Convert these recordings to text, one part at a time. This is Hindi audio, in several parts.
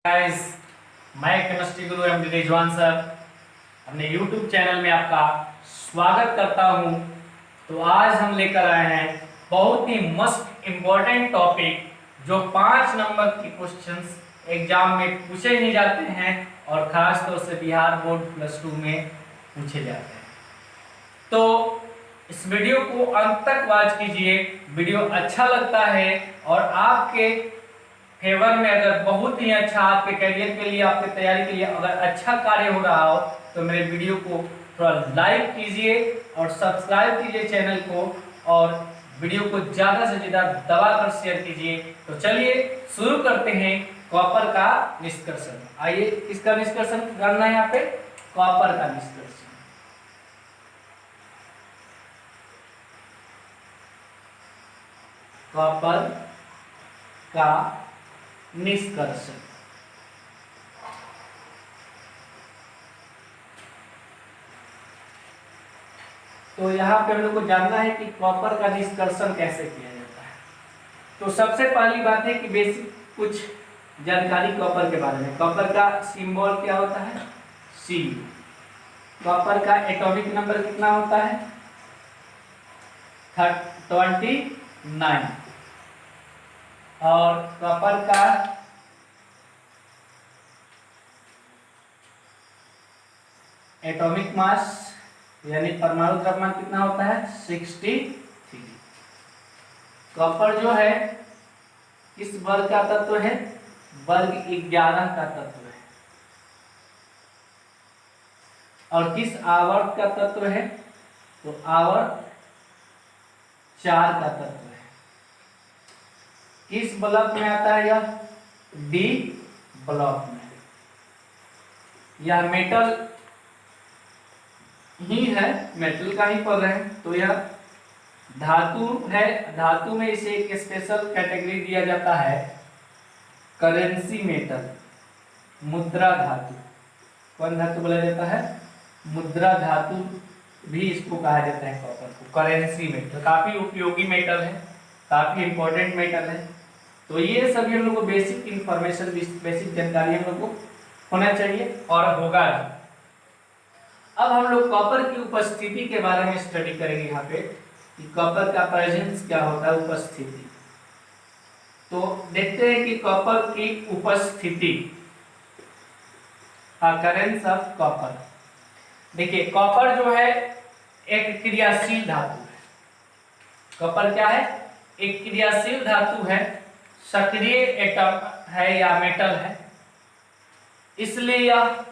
गाइस, मैं केमिस्ट्री गुरु एमडी रिजवान सर अपने यूट्यूब चैनल में आपका स्वागत करता हूं। तो आज हम लेकर आए हैं बहुत ही मस्त इम्पोर्टेंट टॉपिक जो 5 नंबर के क्वेश्चंस एग्जाम में पूछे ही जाते हैं और खास तौर से बिहार बोर्ड +2 में पूछे जाते हैं। तो इस वीडियो को अंत तक वॉच कीजिए। वीडियो अच्छा लगता है और आपके फेवर में अगर बहुत ही अच्छा आपके करियर के लिए, आपके तैयारी के लिए अगर अच्छा कार्य हो रहा हो तो मेरे वीडियो को थोड़ा लाइक कीजिए और सब्सक्राइब कीजिए चैनल को और वीडियो को ज़्यादा से ज़्यादा दबाकर शेयर कीजिए। तो चलिए शुरू करते हैं कॉपर का निष्कर्षण। आइए, किसका निष्कर्षण करना है यहाँ पे? कॉपर का निष्कर्षण। कॉपर का निष्कर्षण। तो यहाँ पे हम लोग को जानना है कि कॉपर का निष्कर्षण कैसे किया जाता है। तो सबसे पहली बात है कि बेसिक कुछ जानकारी कॉपर के बारे में। कॉपर का सिंबल क्या होता है? Cu। कॉपर का एटॉमिक नंबर कितना होता है? 29। और कॉपर का एटॉमिक मास यानी परमाणु द्रव्यमान कितना होता है? 63। कॉपर जो है किस वर्ग का तत्व है? वर्ग 11 का तत्व है। और किस आवर्त का तत्व है? तो आवर्त 4 का तत्व है। किस ब्लॉक में आता है यह? डी ब्लॉक में। यह मेटल ही है, मेटल का ही पद है। तो यह धातु है। धातु में इसे एक स्पेशल कैटेगरी दिया जाता है, करेंसी मेटल, मुद्रा धातु। कौन धातु बोला जाता है? मुद्रा धातु भी इसको कहा जाता है कॉपर को, करेंसी मेटल। काफी उपयोगी मेटल है, काफी इंपॉर्टेंट मेटल है। तो ये सभी हम लोग को बेसिक इंफॉर्मेशन, बेसिक जानकारी हम लोग को होना चाहिए और होगा। अब हम लोग कॉपर की उपस्थिति के बारे में स्टडी करेंगे यहाँ पे कि कॉपर का प्रेजेंस क्या होता है, उपस्थिति। तो देखते हैं कि कॉपर की उपस्थिति, अकरेंस ऑफ कॉपर। देखिए, कॉपर जो है एक क्रियाशील धातु है। कॉपर क्या है? एक क्रियाशील धातु है, सक्रिय एटम है या मेटल है। इसलिए यह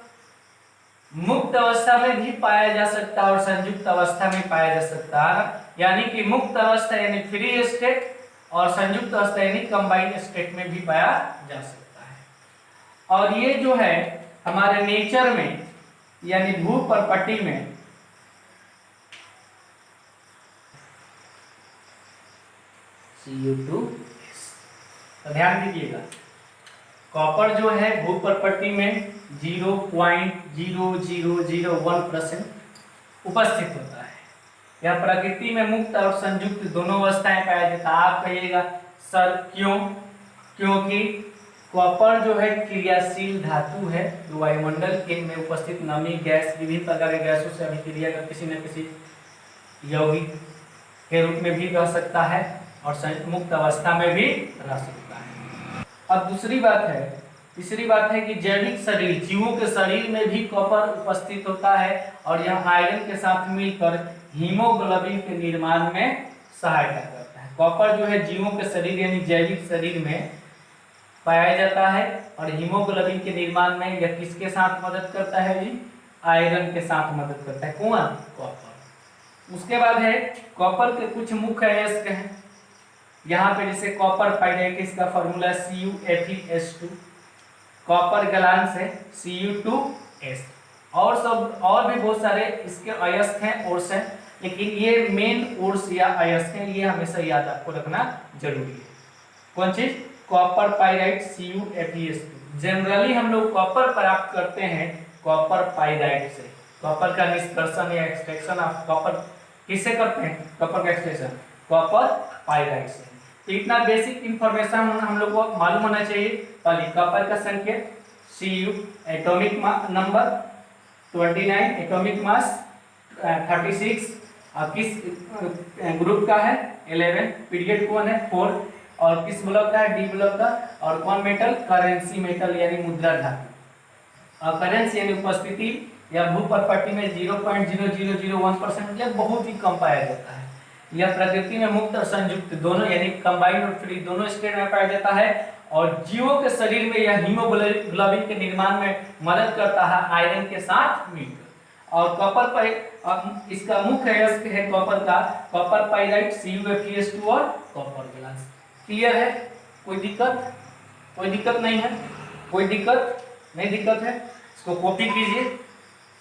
मुक्त अवस्था में भी पाया जा सकता है और संयुक्त अवस्था में पाया जा सकता है। यानी कि मुक्त अवस्था यानी फ्री स्टेट और संयुक्त अवस्था यानी कंबाइंड स्टेट में भी पाया जा सकता है। और ये जो है हमारे नेचर में यानी भू प्रॉपर्टी में Cu2S। तो ध्यान दीजिएगा, कॉपर जो है भू प्रॉपर्टी में 0.0001% उपस्थित होता है। यह प्रकृति में मुक्त और संयुक्त दोनों अवस्थाएं पाया जाता है। आप कहिएगा सर क्यों? क्योंकि कॉपर जो है क्रियाशील धातु है जो वायुमंडल के में उपस्थित नमी, गैस, विभिन्न प्रकार के गैसों से अभिक्रिया कर किसी न किसी यौगिक के रूप में भी रह सकता है और मुक्त अवस्था में भी रह सकता है। अब तीसरी बात है कि जैविक शरीर, जीवों के शरीर में भी कॉपर उपस्थित होता है और यह आयरन के साथ मिलकर हीमोग्लोबिन के निर्माण में सहायता करता है। कॉपर जो है जीवों के शरीर यानी जैविक शरीर में पाया जाता है और हीमोग्लोबिन के निर्माण में यह किसके साथ मदद करता है जी? आयरन के साथ मदद करता है। कौन? कॉपर। उसके बाद है कॉपर के कुछ मुख्य अयस्क हैं यहाँ पे, जैसे कॉपर पाइराइट, इसका फॉर्मूला CuFeS2। कॉपर ग्लांस है Cu2S। और भी बहुत सारे इसके अयस्क हैं, ओर्स हैं, लेकिन ये मेन ओर्स या अयस्क हैं, ये हमेशा याद आपको रखना जरूरी है। कौन चीज? Copper pyrite CuFeS2। जनरली हम लोग कॉपर प्राप्त करते हैं कॉपर पाइराइट से। कॉपर का निष्कर्षण या एक्सट्रैक्शन ऑफ कॉपर किससे करते हैं? कॉपर का एक्सट्रैक्शन कॉपर पाइराइट से। तो इतना बेसिक इंफॉर्मेशन हम लोग को मालूम होना चाहिए। पहले कॉपर का संकेत Cu atomic number 29, atomic mass 36, और किस ग्रुप का है 11, पीरियड कौन है 4, और किस ब्लॉक का है डी ब्लॉक का, और कौन मेटल करेंसी मेटल यानी मुद्रा धातु। अकरेंस यानी उपस्थिति या भू प्रॉपर्टी में 0.0001% यह बहुत ही कम पाया जाता है। यह प्रकृति में मुक्त और संयुक्त दोनों यानी कंबाइंड और फ्री दोनों स्टेट में पाया जाता है, और जीवों के शरीर में यह हीमोग्लोबिन के निर्माण में मदद करता है आयरन के साथ मिलकर। और कॉपर पर इसका मुख्य अयस्क है कॉपर का, कॉपर पाइराइट CuFeS2 और कॉपर ग्लास। क्लियर है? कोई दिक्कत? कोई दिक्कत नहीं है? कोई दिक्कत नहीं? दिक्कत है इसको कॉपी कीजिए,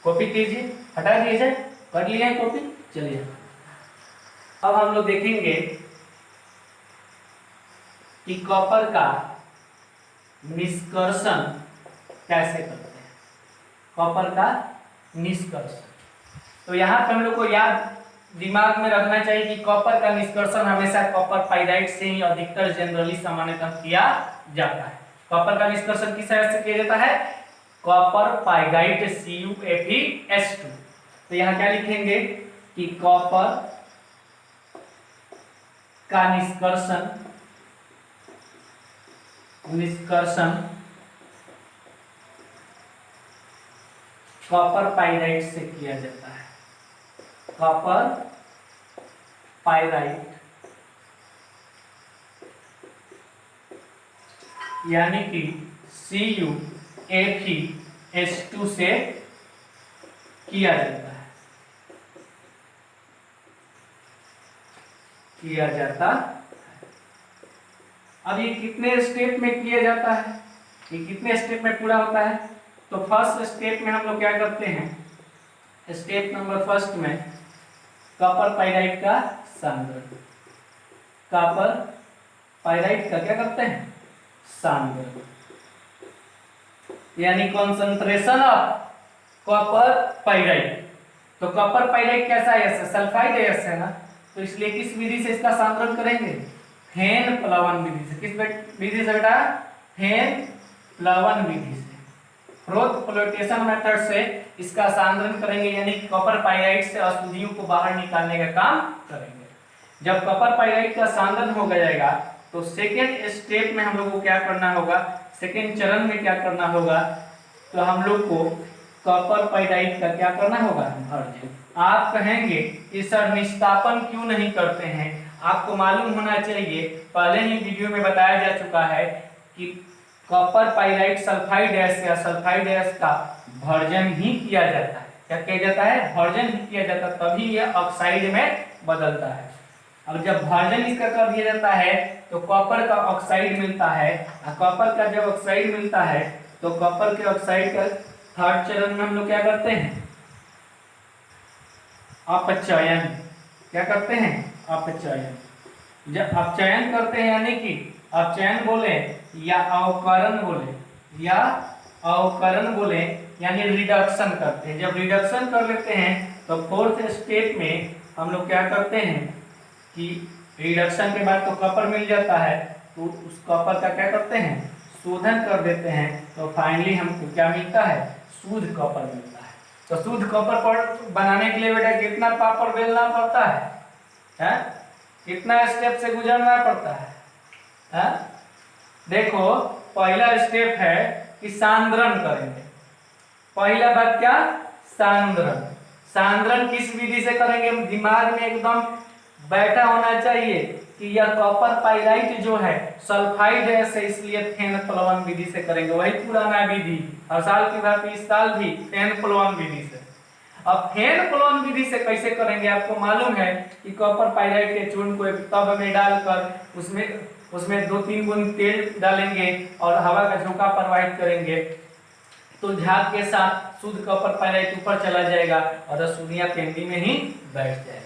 कॉपी कीजिए, हटा दीजिए, कर लिया है कॉपी। चलिए अब हम लोग देखेंगे कि कॉपर का निष्कर्षण कैसे करते हैं। कॉपर का निष्कर्षण, तो यहाँ पे हम लोग को याद दिमाग में रखना चाहिए कि कॉपर का निष्कर्षण हमेशा कॉपर पाइराइट से ही अधिकतर जनरली सामान्यतः किया जाता है। कॉपर का निष्कर्षण किस तरह से किया जाता है? Copper pyrite CuFeS2। तो यहाँ क्या लिखेंगे कि कॉपर का निष्कर्षण कॉपर पाइराइट से किया जाता है। कॉपर पाइराइट यानी कि CuFeS2 से किया जाता है, किया जाता है। अब ये कितने स्टेप में किया जाता है? ये कितने स्टेप में पूरा होता है? तो फर्स्ट स्टेप में हम लोग क्या करते हैं? स्टेप नंबर फर्स्ट में कॉपर पाइराइट का सांद्रण, कॉपर पाइराइट का क्या करते हैं? सांद्रण यानी कॉन्सेंट्रेशन ऑफ कॉपर पाइराइट। तो कॉपर पाइराइट कैसा है? सल्फाइड अयस्क है ना, तो इसलिए किस विधि से इसका सांद्रण करेंगे? फेन प्लवन विधि से। किस विधि से बेटा? फेन प्लवन विधि से, फ्रोथ फ्लोटेशन मेथड से इसका सांद्रण करेंगे, यानी कॉपर पाइराइट से अशुद्धियों को बाहर निकालने का काम करेंगे। जब कॉपर पाइराइट का सांद्रण हो जाएगा तो सेकेंड स्टेप में हम लोग को क्या करना होगा? सेकेंड चरण में क्या करना होगा? तो हम लोग को कॉपर पाइराइट का क्या करना होगा? भर्जन। आप कहेंगे कि सर निष्कापन क्यों नहीं करते हैं? आपको मालूम होना चाहिए, पहले ही वीडियो में बताया जा चुका है कि कॉपर पाइराइट सल्फाइड अयस्क या सल्फाइड अयस्क का भर्जन ही किया जाता है। क्या किया जाता है? भर्जन ही किया जाता है, तभी यह ऑक्साइड में बदलता है। अब जब भर्जन इसका कर दिया जाता है तो कॉपर का ऑक्साइड मिलता है, और कॉपर का जब ऑक्साइड मिलता है तो कॉपर के ऑक्साइड का थर्ड चरण में हम लोग क्या करते हैं? अपचयन। क्या करते हैं? अपचयन। जब अपचयन करते हैं यानी कि अपचयन बोले या अवकरण बोले, या अवकरण बोले यानी रिडक्शन करते हैं। जब रिडक्शन कर लेते हैं तो फोर्थ स्टेप में हम लोग क्या करते हैं कि रिडक्शन के बाद तो कॉपर मिल जाता है, तो उस कॉपर का क्या करते हैं? शोधन कर देते हैं, तो फाइनली हमको क्या मिलता है? शुद्ध कॉपर मिलता है। तो शुद्ध कॉपर पर बनाने के लिए बेटा कितना पापड़ बेलना पड़ता है? कितना स्टेप से गुजरना पड़ता है? देखो पहला स्टेप है कि सांद्रण करेंगे। पहला बात क्या? सांद्रण। सांद्रण किस विधि से करेंगे? दिमाग में एकदम बैठा होना चाहिए कि यह कॉपर पाइराइट जो है सल्फाइड है, इसलिए फेन प्लवन विधि से करेंगे। वही पुराना विधि, हर साल की भांति इस साल भी फेन प्लवन विधि से। अब फेन प्लवन विधि से कैसे करेंगे? आपको मालूम है कि कॉपर पाइराइट के चूर्ण को एक टब में डालकर उसमें 2-3 बूंद तेल डालेंगे और हवा का झोंका प्रवाहित करेंगे, तो झाग के साथ शुद्ध कॉपर पाइराइट ऊपर चला जाएगा और अशुद्धियां पेंदी में ही बैठ जाएगी।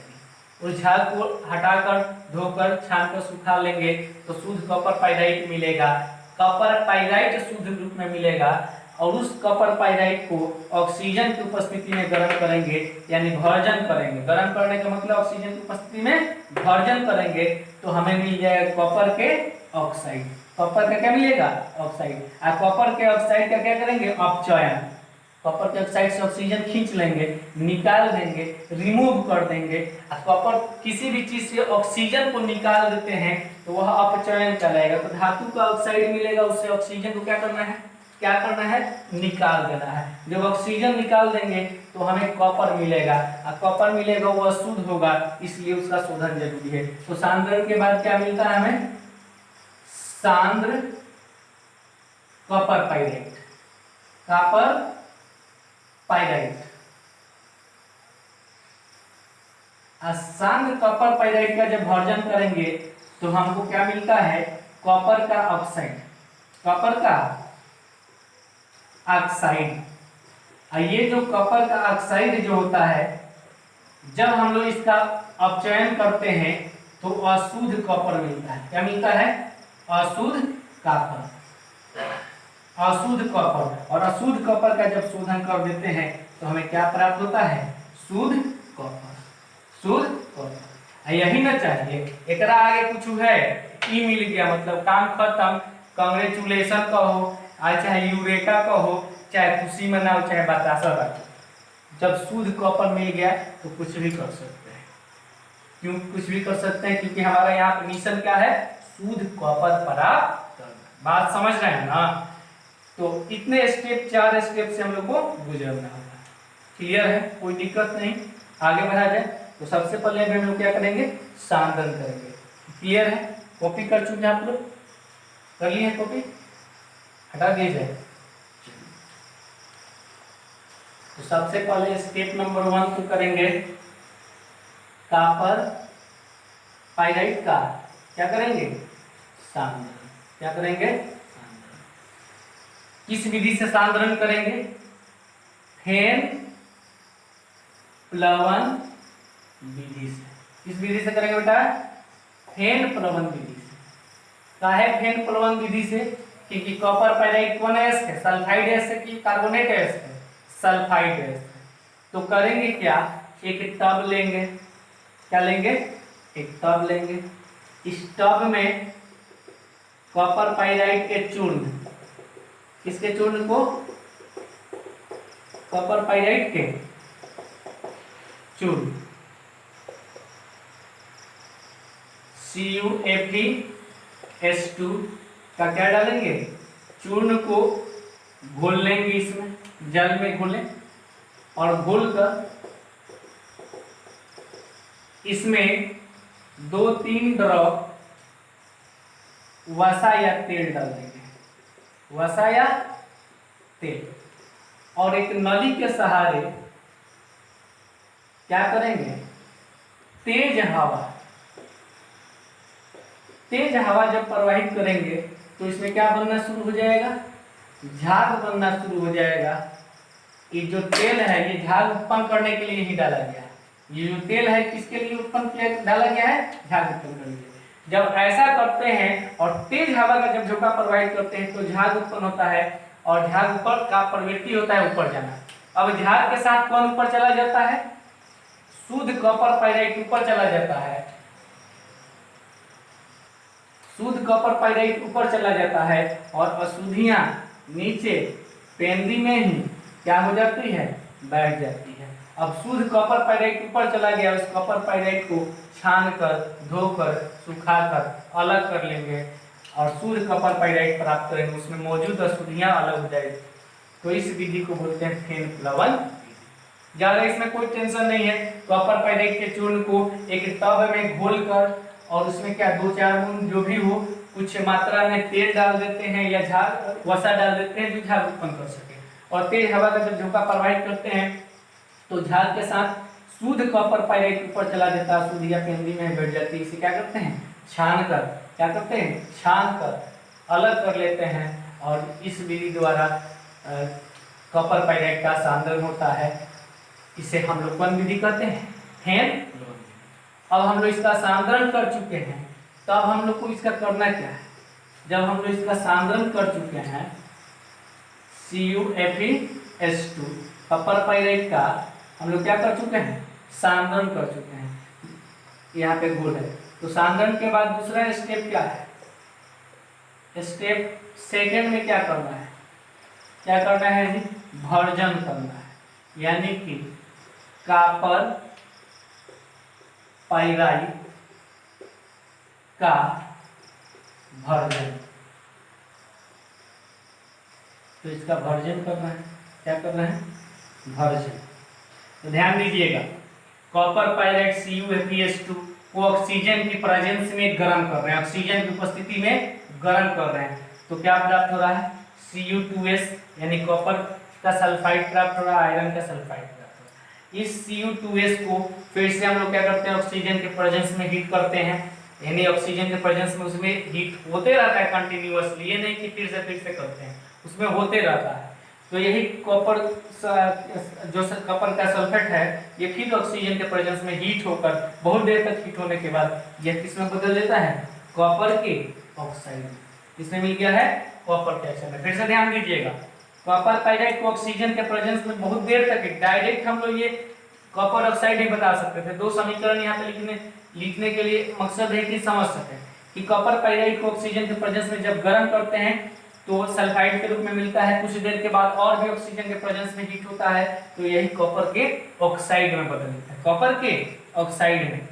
उस झाग को हटाकर धोकर छान कर सुखा लेंगे तो शुद्ध कॉपर पाइराइट मिलेगा। कॉपर पाइराइट शुद्ध रूप में मिलेगा, और उस कॉपर पाइराइट को ऑक्सीजन की उपस्थिति में गर्म करेंगे, यानी भर्जन करेंगे। गर्म करने का मतलब ऑक्सीजन की उपस्थिति में भर्जन करेंगे, तो हमें मिल जाएगा कॉपर के ऑक्साइड। कॉपर का क्या मिलेगा? ऑक्साइड। और कॉपर के ऑक्साइड का क्या करेंगे? अपचयन। कॉपर के ऑक्साइड से ऑक्सीजन खींच लेंगे, निकाल देंगे, रिमूव कर देंगे। और कॉपर किसी भी चीज से ऑक्सीजन को निकाल देते हैं तो वह अपचयन कहलाएगा। तो धातु का ऑक्साइड मिलेगा, उससे ऑक्सीजन को क्या करना है? निकाल देना है। जब ऑक्सीजन निकाल देंगे तो हमें कॉपर मिलेगा, और कॉपर मिलेगा वो अशुद्ध होगा, इसलिए उसका शोधन जरूरी है। तो सांद्रण के बाद क्या मिलता है हमें? सांद्र कॉपर पाइराइट। Copper pyrite. सांद्र कॉपर पाइराइट का जब भर्जन करेंगे तो हमको क्या मिलता है? कॉपर का ऑक्साइड। कॉपर का ऑक्साइड। ये जो कॉपर का ऑक्साइड जो होता है, जब हम लोग इसका अपचयन करते हैं तो अशुद्ध कॉपर मिलता है। क्या मिलता है? अशुद्ध कॉपर। अशुद्ध कॉपर। और अशुद्ध कॉपर का जब शोधन कर देते हैं तो हमें क्या प्राप्त होता है? शुद्ध कॉपर। शुद्ध कॉपर। यही ना चाहिए, एकरा आगे कुछ है, ई मिल गया मतलब काम खत्म। कांग्रेचुलेशन कहो, चाहे यूरेका कहो, चाहे खुशी मनाओ, चाहे बतासा रखो। जब शुद्ध कॉपर मिल गया तो कुछ भी कर सकते हैं। क्यों कुछ भी कर सकते हैं? क्योंकि हमारा यहाँ मिशन क्या है? शुद्ध कॉपर प्राप्त करना। बात समझ रहे हैं ना? तो इतने स्टेप, 4 स्टेप से हम लोग को गुजरना होगा। क्लियर है? कोई दिक्कत नहीं। आगे बढ़ा जाए तो सबसे पहले हम लोग क्या करेंगे? सांद्रण करेंगे। क्लियर है? कॉपी कर चुके हैं आप लोग? कर लिए हैं कॉपी? हटा दिए जाए। तो सबसे पहले स्टेप नंबर 1 को करेंगे कॉपर पाइराइट का क्या करेंगे? सांद्रण। क्या करेंगे? किस विधि से सांद्रण करेंगे? फेन प्लवन विधि से। किस विधि से करेंगे बेटा? फेन प्लवन विधि से। काहे फेन प्लवन विधि से? क्योंकि कॉपर पाइराइट कौन है? इसके सल्फाइड है कि कार्बोनेट है? इसके सल्फाइड है। तो करेंगे क्या? एक टब लेंगे। क्या लेंगे? एक टब लेंगे। इस टब में कॉपर पाइराइट के चूर्ण, किसके चूर्ण को? कॉपर पाइराइट के चूर्ण, CuFeS2 का क्या डालेंगे? चूर्ण को घोल लेंगे, इसमें जल में घोलें, और घोलकर इसमें 2-3 ड्रॉप वसा या तेल डाल देंगे। वसा या तेल। और एक नली के सहारे क्या करेंगे? तेज हवा जब प्रवाहित करेंगे तो इसमें क्या बनना शुरू हो जाएगा? झाग बनना शुरू हो जाएगा। ये जो तेल है ये झाग उत्पन्न करने के लिए ही डाला गया है। ये जो तेल है किसके लिए डाला गया है? झाग उत्पन्न करने के लिए। जब ऐसा करते हैं और तेज हवा का जब झोंका प्रवाहित करते हैं तो झाग उत्पन्न होता है, और झाग ऊपर का प्रवृत्ति होता है ऊपर जाना। अब झाग के साथ कौन ऊपर चला जाता है? शुद्ध कॉपर पाइराइट ऊपर चला जाता है। शुद्ध कॉपर पाइराइट ऊपर चला जाता है और अशुद्धियां नीचे पेंदी में ही क्या हो जाती है? बैठ जाती है। अब शुद्ध कॉपर पाइराइट ऊपर चला गया, उस कॉपर पाइराइट को छानकर, धोकर, सुखाकर अलग कर लेंगे और शुद्ध कॉपर पाइराइट प्राप्त करेंगे। उसमें मौजूद अशुद्धियां अलग हो जाएगी। तो इस विधि को बोलते हैं फेन प्लवन विधि। ज्यादा इसमें कोई टेंशन नहीं है। कॉपर पाइराइट के चूर्ण को एक टब में घोलकर और उसमें क्या 2-4 बूंद जो भी हो, कुछ मात्रा में तेल डाल देते हैं या झाग वसा डाल देते हैं जो झाग उत्पन्न कर सके। और तेज हवा का जब झोंका प्रवाहित करते हैं तो झाग के साथ शुद्ध कॉपर पाइराइट ऊपर चला जाता है, शुद्ध या पेंदी में बैठ जाती है। इसे क्या करते हैं? छान कर, क्या करते हैं? छान कर अलग कर लेते हैं और इस विधि द्वारा कॉपर पाइराइट का सांद्रण होता है। इसे हम लोग कौन विधि कहते हैं? फेन। अब हम लोग इसका सांद्रण कर चुके हैं, तब हम लोग को इसका करना क्या है? जब हम लोग इसका सांद्रण कर चुके हैं CuFeS2 कॉपर पाइराइट का हम लोग क्या कर चुके हैं? सांद्रण कर चुके हैं। यहाँ पे घोल है। तो सांद्रण के बाद दूसरा स्टेप क्या है? स्टेप सेकंड में क्या करना है, क्या करना है जी, भर्जन करना है, यानी कि कॉपर पाइराइट का भर्जन। तो इसका भर्जन करना है, क्या करना है, भर्जन। तो ध्यान दीजिएगा, कॉपर पाइराइट CuPH2 को ऑक्सीजन की प्रेजेंस में गर्म कर रहे हैं, ऑक्सीजन की उपस्थिति में गर्म कर रहे हैं, तो क्या प्राप्त हो रहा है, Cu2S यानी कॉपर का सल्फाइड प्राप्त हो रहा है, आयरन का सल्फाइड प्राप्त हो रहा है। इस Cu2S को फिर से हम लोग क्या करते हैं, ऑक्सीजन के प्रेजेंस में हीट करते हैं, यानी ऑक्सीजन के प्रेजेंस में उसमें हीट होते रहता है कंटिन्यूअसली, ये नहीं कि फिर से करते हैं, उसमें होते रहता है। तो यही कॉपर जो कॉपर का सल्फेट है, ये फिर ऑक्सीजन के प्रेजेंस में हीट होकर बहुत देर तक हीट होने के बाद यह किसमें बदल देता है, कॉपर के ऑक्साइड में। किसमें मिल गया है, कॉपर के ऑक्साइड में। फिर से ध्यान दीजिएगा, कॉपर पाइराइट को ऑक्सीजन के प्रेजेंस में बहुत देर तक डायरेक्ट हम लोग ये कॉपर ऑक्साइड ही बता सकते थे। दो समीकरण यहाँ पे लिखने के लिए मकसद है कि समझ सकें कि कॉपर पाइराइट को ऑक्सीजन के प्रेजेंस में जब गर्म करते हैं तो सल्फाइड के रूप में मिलता है, कुछ देर के बाद और भी ऑक्सीजन के प्रेजेंस में हीट होता है, तो यही कॉपर के ऑक्साइड में बदल जाता है, कॉपर के ऑक्साइड में।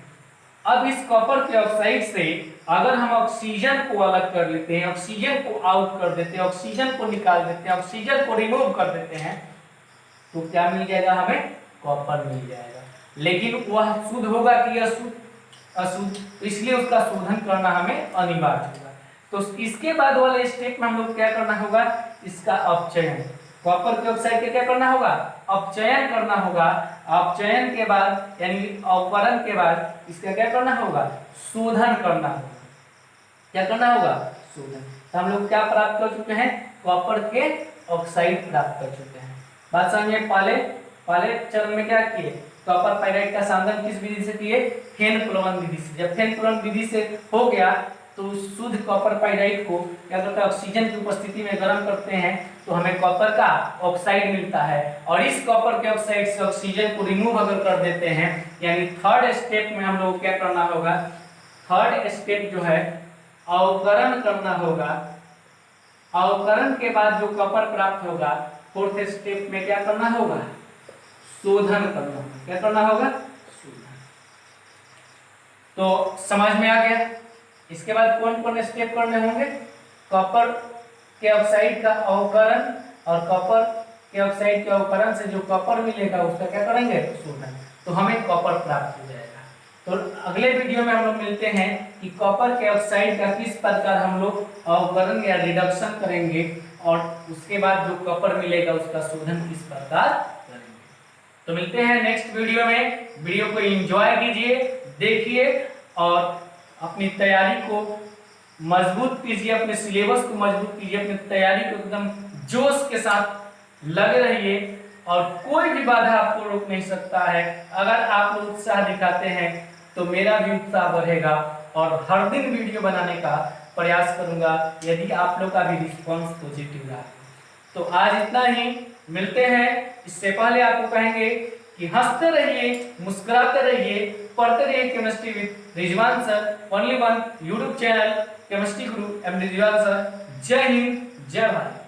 अब इस कॉपर के ऑक्साइड से अगर हम ऑक्सीजन को अलग कर लेते हैं, ऑक्सीजन को आउट कर देते हैं, ऑक्सीजन को निकाल देते हैं, ऑक्सीजन को रिमूव कर देते हैं, तो क्या मिल जाएगा, हमें कॉपर मिल जाएगा। लेकिन वह शुद्ध होगा कि अशुद्ध, इसलिए उसका शोधन करना हमें अनिवार्य होगा। तो इसके बाद वाले स्टेप में हम लोग क्या करना होगा, इसका अपचयन, कॉपर के ऑक्साइड का क्या करना होगा, अपचयन करना होगा। अपचयन के बाद यानी अवकरण के बाद इसका क्या करना होगा, शोधन करना होगा। क्या करना होगा, शोधन। तो हम लोग क्या प्राप्त कर चुके हैं, कॉपर के ऑक्साइड प्राप्त कर चुके हैं। बात समझिए, पहले चरण में क्या किए, कॉपर पाइराइट का सांधन किस विधि से किए, फेन प्लवन विधि से। जब फेन प्लवन विधि से हो गया तो शुद्ध कॉपर पाइराइट को क्या करते हैं, ऑक्सीजन की उपस्थिति में गर्म करते हैं, तो हमें कॉपर का ऑक्साइड मिलता है। और इस कॉपर के ऑक्साइड से ऑक्सीजन को रिमूव अगर कर देते हैं, यानी थर्ड स्टेप में हम लोग क्या करना होगा, थर्ड स्टेप जो है अवकरण करना होगा। अवकरण के बाद जो कॉपर प्राप्त होगा, फोर्थ स्टेप में क्या करना होगा, शोधन करना होगा। क्या करना होगा, शोधन। तो समझ में आ गया। इसके बाद कौन कौन स्टेप करने होंगे, कॉपर के ऑक्साइड का अवकरण, और कॉपर के ऑक्साइड के अवकरण से जो कॉपर मिलेगा उसका क्या करेंगे, शोधन। तो हमें कॉपर प्राप्त हो जाएगा। तो अगले वीडियो में हम लोग मिलते हैं कि कॉपर के ऑक्साइड का किस प्रकार हम लोग अवकरण या रिडक्शन करेंगे, और उसके बाद जो कॉपर मिलेगा उसका शोधन किस प्रकार करेंगे। तो मिलते हैं नेक्स्ट वीडियो में। वीडियो को एंजॉय कीजिए, देखिए और अपनी तैयारी को मजबूत कीजिए, अपने सिलेबस को मजबूत कीजिए, अपनी तैयारी को एकदम जोश के साथ लगे रहिए, और कोई भी बाधा आपको रोक नहीं सकता है। अगर आप लोग उत्साह दिखाते हैं तो मेरा भी उत्साह बढ़ेगा, और हर दिन वीडियो बनाने का प्रयास करूंगा यदि आप लोग का भी रिस्पॉन्स पॉजिटिव रहा। तो आज इतना ही, मिलते हैं। इससे पहले आपको कहेंगे कि हंसते रहिए, मुस्कुराते रहिए, पढ़ते रहिए chemistry with Rizwan sir, only one YouTube channel chemistry Guru M Rizwan sir. जय हिंद, जय भारत।